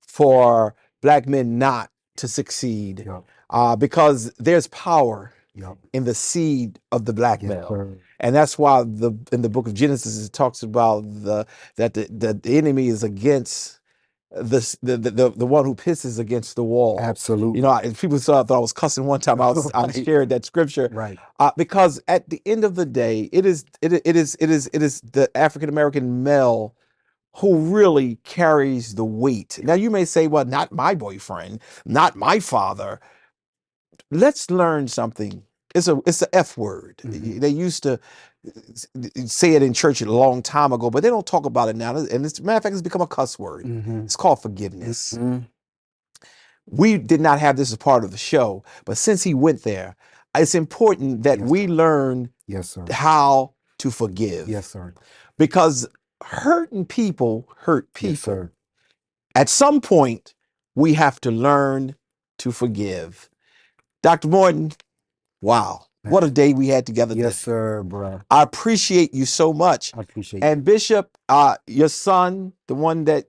for Black men not to succeed because there's power in the seed of the Black male. And that's why in the book of Genesis, it talks about that the enemy is against the one who pisses against the wall. Absolutely. People thought I was cussing one time. I shared that scripture, right? Because at the end of the day, it is the African American male who really carries the weight. Now you may say, well, not my boyfriend, not my father. Let's learn something. It's a F word. They used to say it in church a long time ago, but they don't talk about it now. And as a matter of fact, it's become a cuss word. It's called forgiveness. We did not have this as part of the show, but since he went there, it's important that we learn how to forgive. Yes, sir. Because hurting people hurt people. Yes, sir. At some point, we have to learn to forgive. Dr. Morton, wow. What a day we had together. Yes, sir, bro. I appreciate you so much. I appreciate you. And Bishop, your son, the one that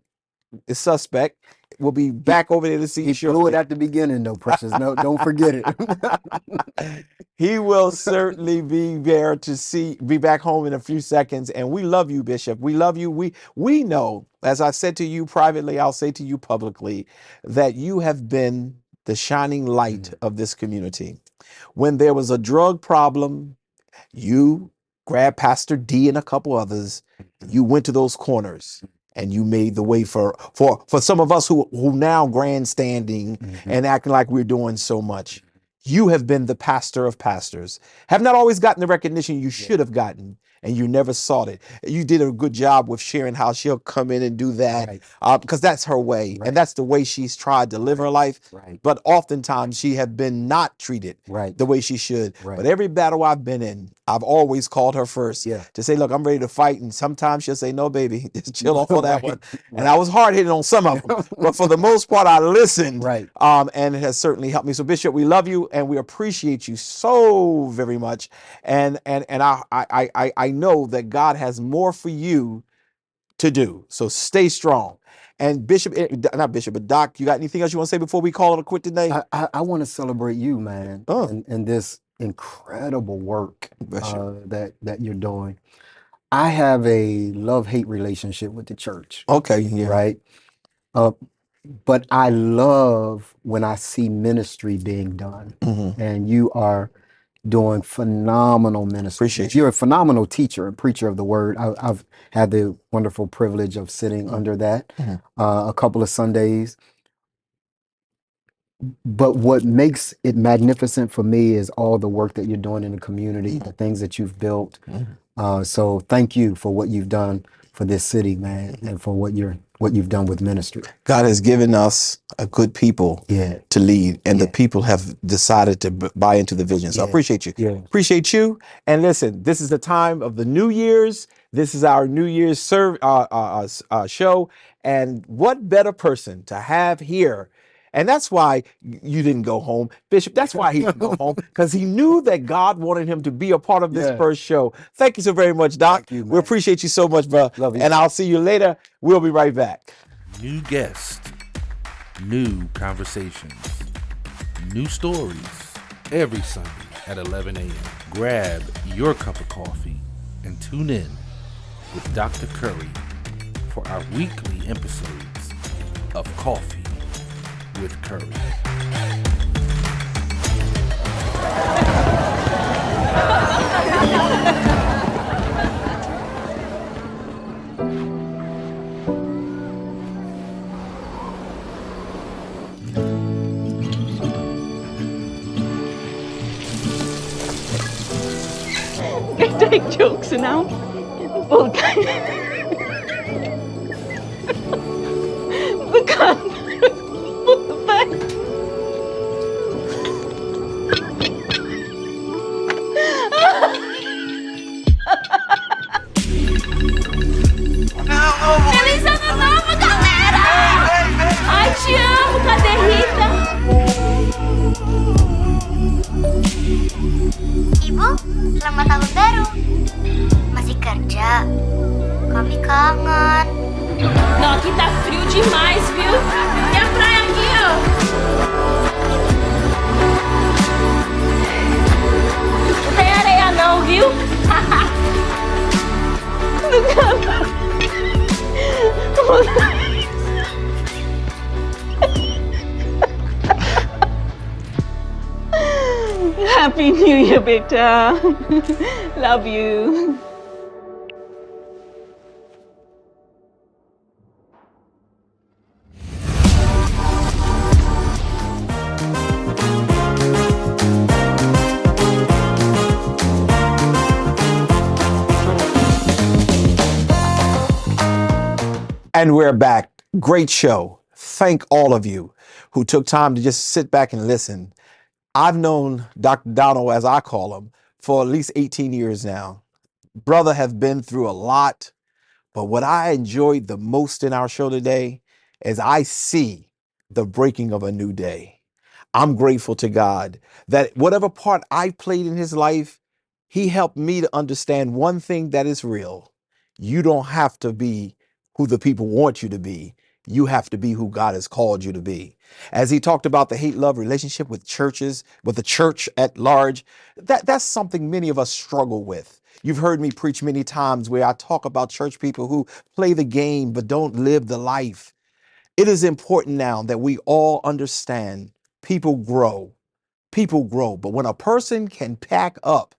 is suspect, will be back over there to see you. He blew it at the beginning, though, Precious. No, don't forget it. He will certainly be there to be back home in a few seconds. And we love you, Bishop. We love you. We know, as I said to you privately, I'll say to you publicly, that you have been the shining light of this community. When there was a drug problem, you grabbed Pastor D and a couple others. You went to those corners and you made the way for some of us who now grandstanding and acting like we're doing so much. You have been the pastor of pastors. Have not always gotten the recognition you should have gotten, and you never sought it. You did a good job with sharing how she'll come in and do that, because that's her way, and that's the way she's tried to live her life. But oftentimes she have been not treated the way she should. But every battle I've been in, I've always called her first to say, look, I'm ready to fight. And sometimes she'll say, no, baby, just chill off on that one. And I was hard hitting on some of them, but for the most part, I listened. And it has certainly helped me. So Bishop, we love you and we appreciate you so very much. And I know that God has more for you to do. So stay strong. And Bishop, not Bishop, but Doc, you got anything else you want to say before we call it a quit today? I want to celebrate you, man, and this incredible work that you're doing. I have a love-hate relationship with the church. Okay, yeah. Right? But I love when I see ministry being done. And you are doing phenomenal ministry. Appreciate you. You're a phenomenal teacher and preacher of the word. I've had the wonderful privilege of sitting under that a couple of Sundays. But what makes it magnificent for me is all the work that you're doing in the community, the things that you've built. So thank you for what you've done for this city, man, and for what you've done with ministry. God has given us a good people to lead, and the people have decided to buy into the vision. So I appreciate you. Appreciate you. And listen, this is the time of the New Year's. This is our New Year's show. And what better person to have here? And that's why you didn't go home, Bishop. That's why he didn't go home, because he knew that God wanted him to be a part of this first show. Thank you so very much, Doc. We appreciate you so much, bro. Love you. And I'll see you later. We'll be right back. New guests, new conversations, new stories every Sunday at 11 a.m. Grab your cup of coffee and tune in with Dr. Curry for our weekly episodes of Coffee with Curry. Can take jokes now. Bukan. Bukan. Feliz Ano Novo, galera! Ai, te amo, cadê Rita? Ibu, selamat tahun baru. Masih kerja? Kami kangen. Não, aqui tá frio demais, viu? E a praia aqui, ó. Não tem areia não, viu? Happy New Year, beta. Love you. And we're back. Great show. Thank all of you who took time to just sit back and listen. I've known Dr. Donald, as I call him, for at least 18 years now. Brother has been through a lot, but what I enjoyed the most in our show today is I see the breaking of a new day. I'm grateful to God that whatever part I played in his life, he helped me to understand one thing that is real. You don't have to be who the people want you to be. You have to be who God has called you to be. As he talked about the hate-love relationship with churches, with the church at large, that's something many of us struggle with. You've heard me preach many times where I talk about church people who play the game but don't live the life. It is important now that we all understand people grow. People grow. But when a person can pack up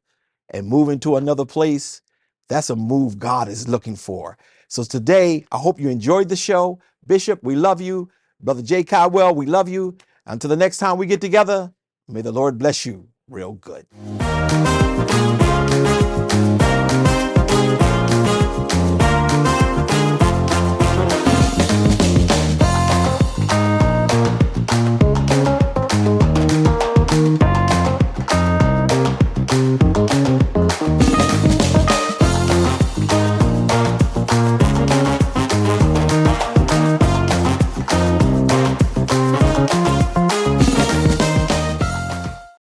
and move into another place, that's a move God is looking for. So today, I hope you enjoyed the show. Bishop, we love you. Brother Jay Caldwell, we love you. Until the next time we get together, May the Lord bless you real good.